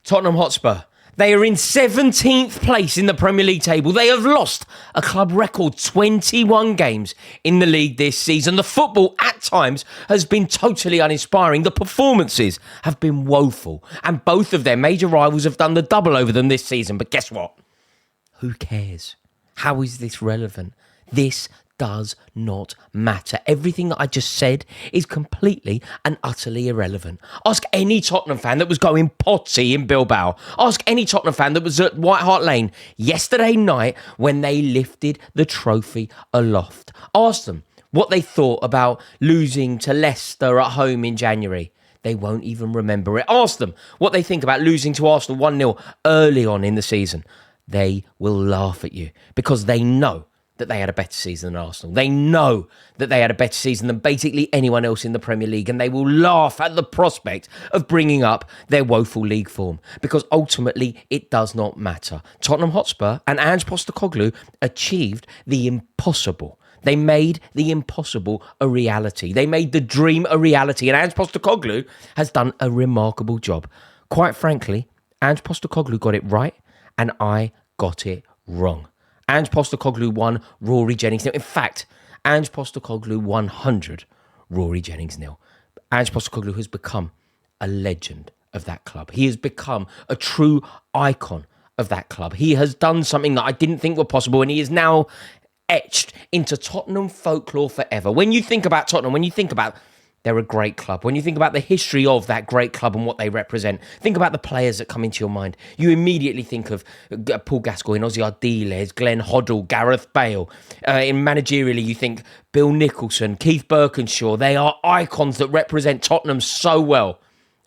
Tottenham Hotspur. They are in 17th place in the Premier League table. They have lost a club record 21 games in the league this season. The football at times has been totally uninspiring. The performances have been woeful. And both of their major rivals have done the double over them this season. But guess what? Who cares? How is this relevant? This does not matter. Everything that I just said is completely and utterly irrelevant. Ask any Tottenham fan that was going potty in Bilbao. Ask any Tottenham fan that was at White Hart Lane yesterday night when they lifted the trophy aloft. Ask them what they thought about losing to Leicester at home in January. They won't even remember it. Ask them what they think about losing to Arsenal 1-0 early on in the season. They will laugh at you because they know that they had a better season than Arsenal. They know that they had a better season than basically anyone else in the Premier League, and they will laugh at the prospect of bringing up their woeful league form because ultimately it does not matter. Tottenham Hotspur and Ange Postecoglou achieved the impossible. They made the impossible a reality. They made the dream a reality, and Ange Postecoglou has done a remarkable job. Quite frankly, Ange Postecoglou got it right, and I got it wrong. Ange Postecoglou won, Rory Jennings nil. In fact, Ange Postecoglou 100, Rory Jennings nil. Ange Postecoglou has become a legend of that club. He has become a true icon of that club. He has done something that I didn't think were possible, and he is now etched into Tottenham folklore forever. When you think about Tottenham, when you think about they're a great club. When you think about the history of that great club and what they represent, think about the players that come into your mind. You immediately think of Paul Gascoigne, Ozzy Ardiles, Glenn Hoddle, Gareth Bale. In managerially, you think Bill Nicholson, Keith Birkinshaw. They are icons that represent Tottenham so well.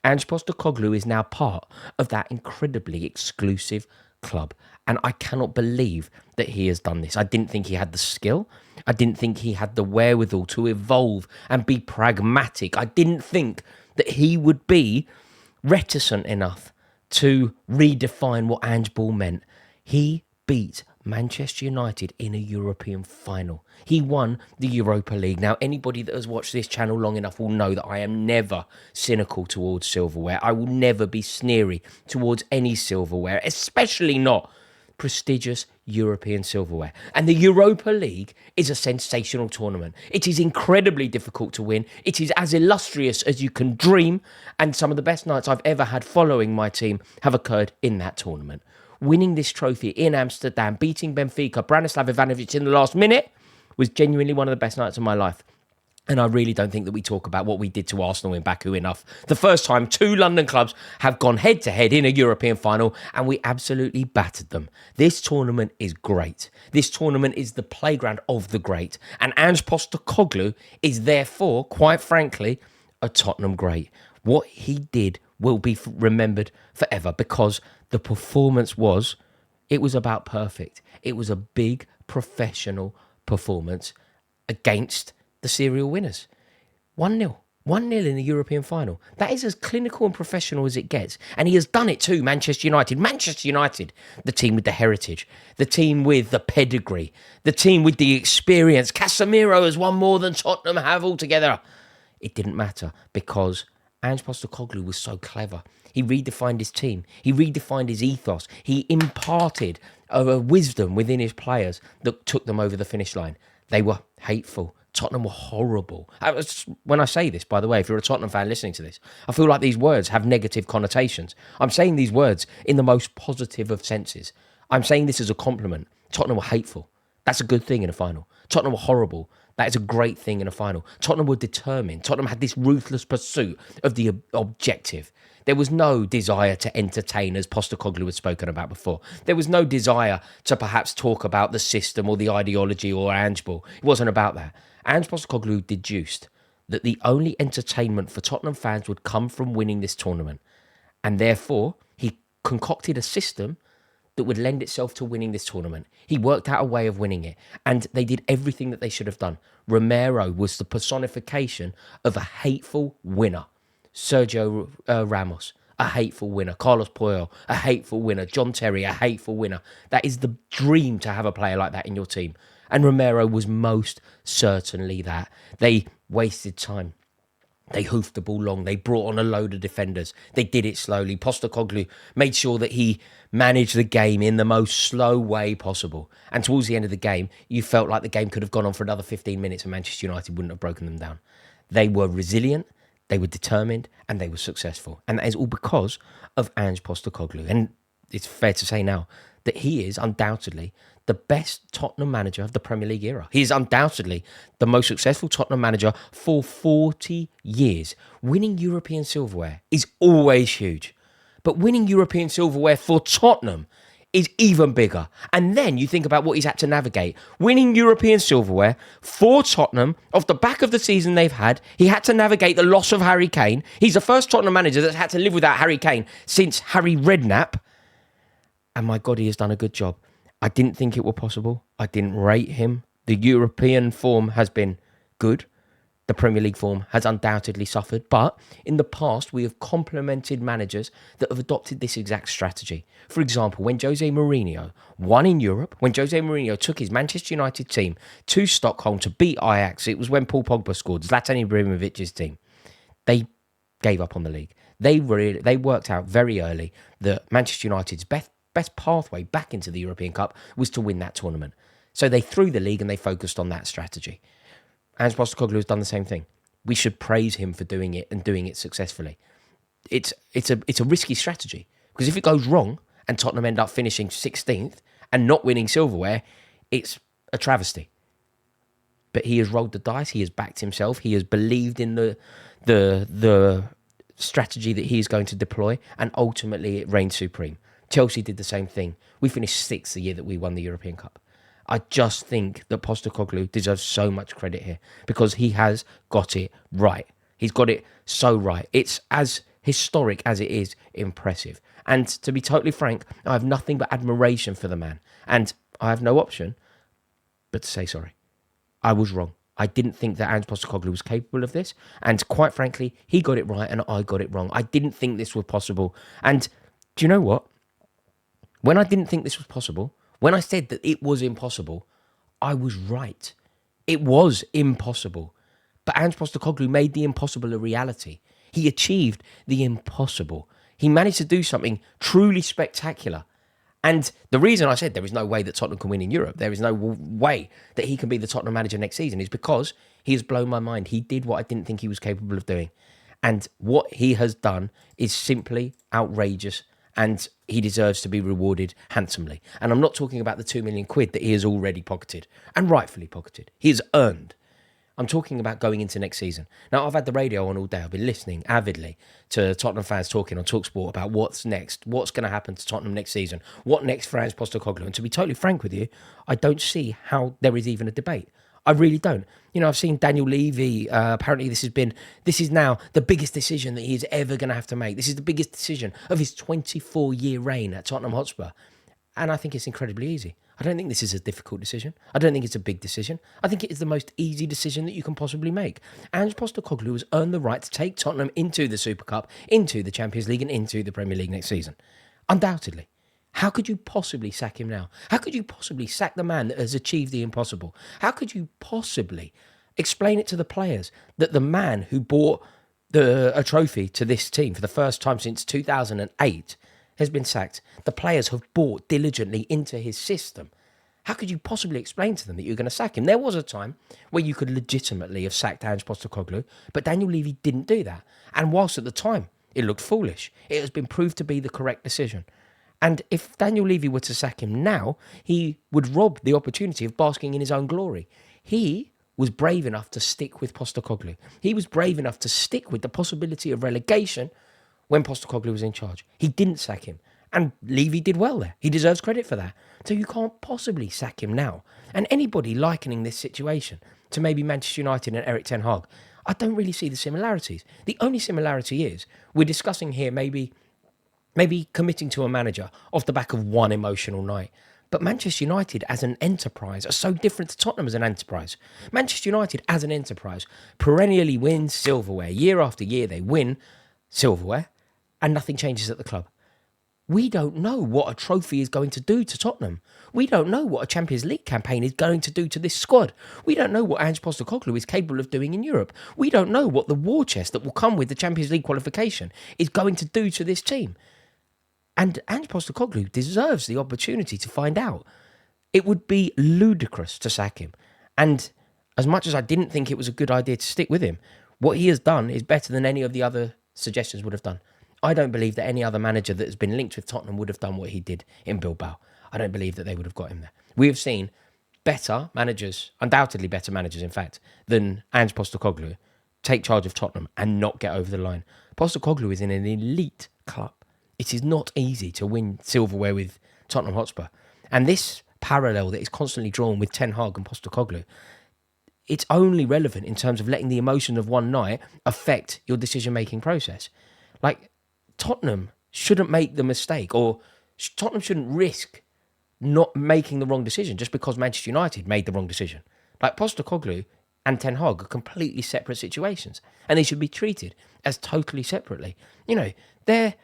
Ange Postecoglou is now part of that incredibly exclusive club. And I cannot believe that he has done this. I didn't think he had the skill. I didn't think he had the wherewithal to evolve and be pragmatic. I didn't think that he would be reticent enough to redefine what Ange Ball meant. He beat Manchester United in a European final. He won the Europa League. Now, anybody that has watched this channel long enough will know that I am never cynical towards silverware. I will never be sneery towards any silverware, especially not prestigious European silverware. And the Europa League is a sensational tournament. It is incredibly difficult to win. It is as illustrious as you can dream. And some of the best nights I've ever had following my team have occurred in that tournament. Winning this trophy in Amsterdam, beating Benfica, Branislav Ivanovic in the last minute was genuinely one of the best nights of my life. And I really don't think that we talk about what we did to Arsenal in Baku enough. The first time two London clubs have gone head-to-head in a European final, and we absolutely battered them. This tournament is great. This tournament is the playground of the great. And Ange Postecoglou is therefore, quite frankly, a Tottenham great. What he did will be remembered forever because the performance was about perfect. It was a big professional performance against the serial winners. 1-0. 1-0 in the European final. That is as clinical and professional as it gets. And he has done it too, Manchester United. Manchester United, the team with the heritage, the team with the pedigree, the team with the experience. Casemiro has won more than Tottenham have altogether. It didn't matter because Ange Postecoglou was so clever. He redefined his team. He redefined his ethos. He imparted a wisdom within his players that took them over the finish line. They were hateful. Tottenham were horrible. When I say this, by the way, if you're a Tottenham fan listening to this, I feel like these words have negative connotations. I'm saying these words in the most positive of senses. I'm saying this as a compliment. Tottenham were hateful. That's a good thing in a final. Tottenham were horrible. That is a great thing in a final. Tottenham were determined. Tottenham had this ruthless pursuit of the objective. There was no desire to entertain, as Postecoglou had spoken about before. There was no desire to perhaps talk about the system or the ideology or Ange Ball. It wasn't about that. Ange Postecoglou deduced that the only entertainment for Tottenham fans would come from winning this tournament. And therefore, he concocted a system that would lend itself to winning this tournament. He worked out a way of winning it. And they did everything that they should have done. Romero was the personification of a hateful winner. Sergio Ramos, a hateful winner. Carlos Puyol, a hateful winner. John Terry, a hateful winner. That is the dream to have a player like that in your team. And Romero was most certainly that. They wasted time. They hoofed the ball long. They brought on a load of defenders. They did it slowly. Postecoglou made sure that he managed the game in the most slow way possible. And towards the end of the game, you felt like the game could have gone on for another 15 minutes and Manchester United wouldn't have broken them down. They were resilient, they were determined, and they were successful. And that is all because of Ange Postecoglou. And it's fair to say now that he is undoubtedly the best Tottenham manager of the Premier League era. He is undoubtedly the most successful Tottenham manager for 40 years. Winning European silverware is always huge. But winning European silverware for Tottenham is even bigger. And then you think about what he's had to navigate. Winning European silverware for Tottenham, off the back of the season they've had, he had to navigate the loss of Harry Kane. He's the first Tottenham manager that's had to live without Harry Kane since Harry Redknapp. And my God, he has done a good job. I didn't think it were possible. I didn't rate him. The European form has been good. The Premier League form has undoubtedly suffered. But in the past, we have complimented managers that have adopted this exact strategy. For example, when Jose Mourinho won in Europe, when Jose Mourinho took his Manchester United team to Stockholm to beat Ajax, it was when Paul Pogba scored, Zlatan Ibrahimovic's team. They gave up on the league. They worked out very early that Manchester United's best pathway back into the European Cup was to win that tournament. So they threw the league and they focused on that strategy. Ange Postecoglou has done the same thing. We should praise him for doing it and doing it successfully. It's a risky strategy because if it goes wrong and Tottenham end up finishing 16th and not winning silverware, it's a travesty. But he has rolled the dice. He has backed himself. He has believed in the strategy that he is going to deploy, and ultimately it reigned supreme. Chelsea did the same thing. We finished 6th the year that we won the European Cup. I just think that Postecoglou deserves so much credit here because he has got it right. He's got it so right. It's as historic as it is impressive. And to be totally frank, I have nothing but admiration for the man. And I have no option but to say sorry. I was wrong. I didn't think that Ange Postecoglou was capable of this. And quite frankly, he got it right and I got it wrong. I didn't think this was possible. And do you know what? When I didn't think this was possible, when I said that it was impossible, I was right. It was impossible. But Ange Postecoglou made the impossible a reality. He achieved the impossible. He managed to do something truly spectacular. And the reason I said there is no way that Tottenham can win in Europe, there is no way that he can be the Tottenham manager next season, is because he has blown my mind. He did what I didn't think he was capable of doing. And what he has done is simply outrageous, and he deserves to be rewarded handsomely. And I'm not talking about the 2 million quid that he has already pocketed, and rightfully pocketed. He has earned. I'm talking about going into next season. Now, I've had the radio on all day. I've been listening avidly to Tottenham fans talking on TalkSport about what's next, what's going to happen to Tottenham next season, what next for Ange Postecoglou. And to be totally frank with you, I don't see how there is even a debate. I really don't. You know, I've seen Daniel Levy. Apparently, this is now the biggest decision that he is ever going to have to make. This is the biggest decision of his 24-year reign at Tottenham Hotspur. And I think it's incredibly easy. I don't think this is a difficult decision. I don't think it's a big decision. I think it is the most easy decision that you can possibly make. Ange Postecoglou has earned the right to take Tottenham into the Super Cup, into the Champions League and into the Premier League next season. Undoubtedly. How could you possibly sack him now? How could you possibly sack the man that has achieved the impossible? How could you possibly explain it to the players that the man who brought a trophy to this team for the first time since 2008 has been sacked? The players have bought diligently into his system. How could you possibly explain to them that you're going to sack him? There was a time where you could legitimately have sacked Ange Postecoglou, but Daniel Levy didn't do that. And whilst at the time it looked foolish, it has been proved to be the correct decision. And if Daniel Levy were to sack him now, he would rob the opportunity of basking in his own glory. He was brave enough to stick with Postecoglou. He was brave enough to stick with the possibility of relegation when Postecoglou was in charge. He didn't sack him. And Levy did well there. He deserves credit for that. So you can't possibly sack him now. And anybody likening this situation to maybe Manchester United and Erik ten Hag, I don't really see the similarities. The only similarity is we're discussing here maybe committing to a manager off the back of one emotional night. But Manchester United as an enterprise are so different to Tottenham as an enterprise. Manchester United as an enterprise perennially wins silverware. Year after year they win silverware and nothing changes at the club. We don't know what a trophy is going to do to Tottenham. We don't know what a Champions League campaign is going to do to this squad. We don't know what Ange Postecoglou is capable of doing in Europe. We don't know what the war chest that will come with the Champions League qualification is going to do to this team. And Ange Postecoglou deserves the opportunity to find out. It would be ludicrous to sack him. And as much as I didn't think it was a good idea to stick with him, what he has done is better than any of the other suggestions would have done. I don't believe that any other manager that has been linked with Tottenham would have done what he did in Bilbao. I don't believe that they would have got him there. We have seen better managers, undoubtedly better managers, in fact, than Ange Postecoglou take charge of Tottenham and not get over the line. Postecoglou is in an elite club. It is not easy to win silverware with Tottenham Hotspur. And this parallel that is constantly drawn with Ten Hag and Postecoglou, it's only relevant in terms of letting the emotion of one night affect your decision-making process. Like, Tottenham shouldn't make the mistake, or Tottenham shouldn't risk not making the wrong decision just because Manchester United made the wrong decision. Like, Postecoglou and Ten Hag are completely separate situations, and they should be treated as totally separately. You know, there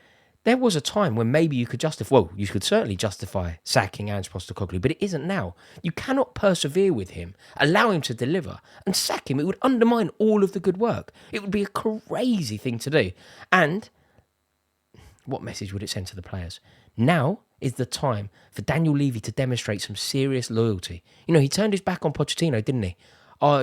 was a time when maybe you could you could certainly justify sacking Ange Postecoglou, but it isn't now. You cannot persevere with him, allow him to deliver, and sack him. It would undermine all of the good work. It would be a crazy thing to do. And what message would it send to the players? Now is the time for Daniel Levy to demonstrate some serious loyalty. You know, he turned his back on Pochettino, didn't he?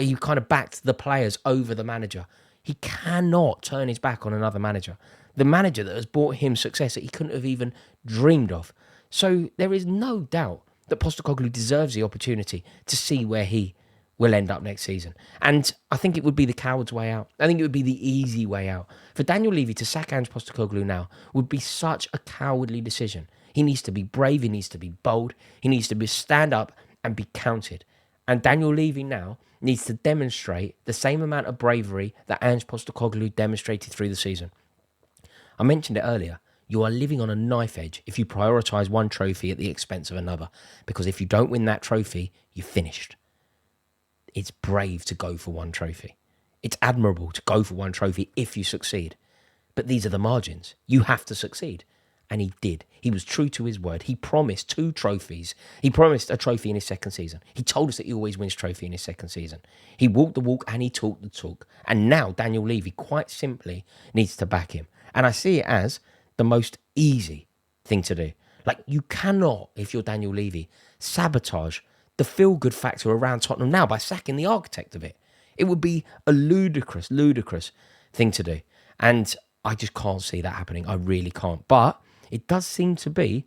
He kind of backed the players over the manager. He cannot turn his back on another manager. The manager that has brought him success that he couldn't have even dreamed of. So there is no doubt that Postecoglou deserves the opportunity to see where he will end up next season. And I think it would be the coward's way out. I think it would be the easy way out. For Daniel Levy to sack Ange Postecoglou now would be such a cowardly decision. He needs to be brave, he needs to be bold, he needs to stand up and be counted. And Daniel Levy now needs to demonstrate the same amount of bravery that Ange Postecoglou demonstrated through the season. I mentioned it earlier. You are living on a knife edge if you prioritise one trophy at the expense of another. Because if you don't win that trophy, you're finished. It's brave to go for one trophy. It's admirable to go for one trophy if you succeed. But these are the margins. You have to succeed. And he did. He was true to his word. He promised 2 trophies. He promised a trophy in his second season. He told us that he always wins trophy in his second season. He walked the walk and he talked the talk. And now Daniel Levy quite simply needs to back him. And I see it as the most easy thing to do. Like, you cannot, if you're Daniel Levy, sabotage the feel-good factor around Tottenham now by sacking the architect of it. It would be a ludicrous thing to do. And I just can't see that happening. I really can't. But it does seem to be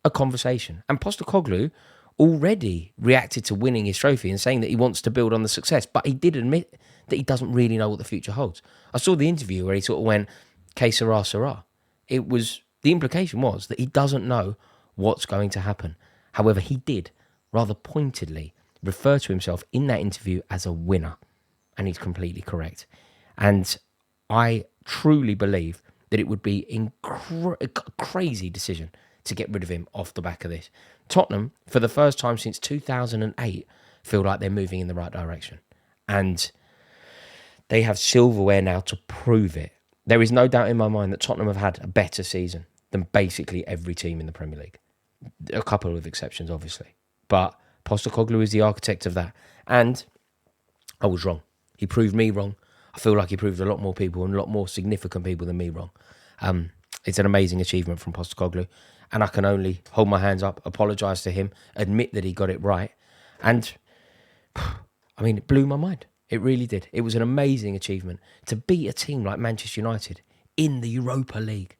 a conversation. And Postecoglou already reacted to winning his trophy and saying that he wants to build on the success. But he did admit that he doesn't really know what the future holds. I saw the interview where he sort of went, que sera, sera. The implication was that he doesn't know what's going to happen. However, he did rather pointedly refer to himself in that interview as a winner. And he's completely correct. And I truly believe that it would be a crazy decision to get rid of him off the back of this. Tottenham, for the first time since 2008, feel like they're moving in the right direction. And they have silverware now to prove it. There is no doubt in my mind that Tottenham have had a better season than basically every team in the Premier League. A couple of exceptions, obviously. But Postecoglou is the architect of that. And I was wrong. He proved me wrong. I feel like he proved a lot more people and a lot more significant people than me wrong. It's an amazing achievement from Postecoglou. And I can only hold my hands up, apologise to him, admit that he got it right. And, I mean, it blew my mind. It really did. It was an amazing achievement to beat a team like Manchester United in the Europa League.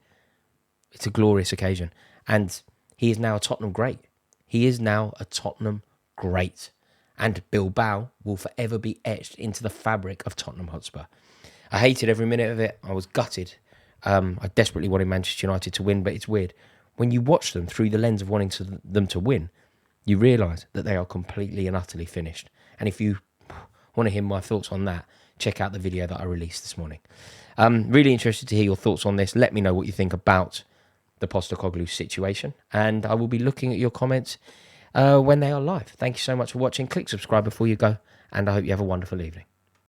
It's a glorious occasion. And he is now a Tottenham great. He is now a Tottenham great. And Bilbao will forever be etched into the fabric of Tottenham Hotspur. I hated every minute of it. I was gutted. I desperately wanted Manchester United to win, but it's weird. When you watch them through the lens of wanting them to win, you realise that they are completely and utterly finished. And if you want to hear my thoughts on that, check out the video that I released this morning. Really interested to hear your thoughts on this. Let me know what you think about the Postecoglou situation. And I will be looking at your comments when they are live. Thank you so much for watching. Click subscribe before you go. And I hope you have a wonderful evening.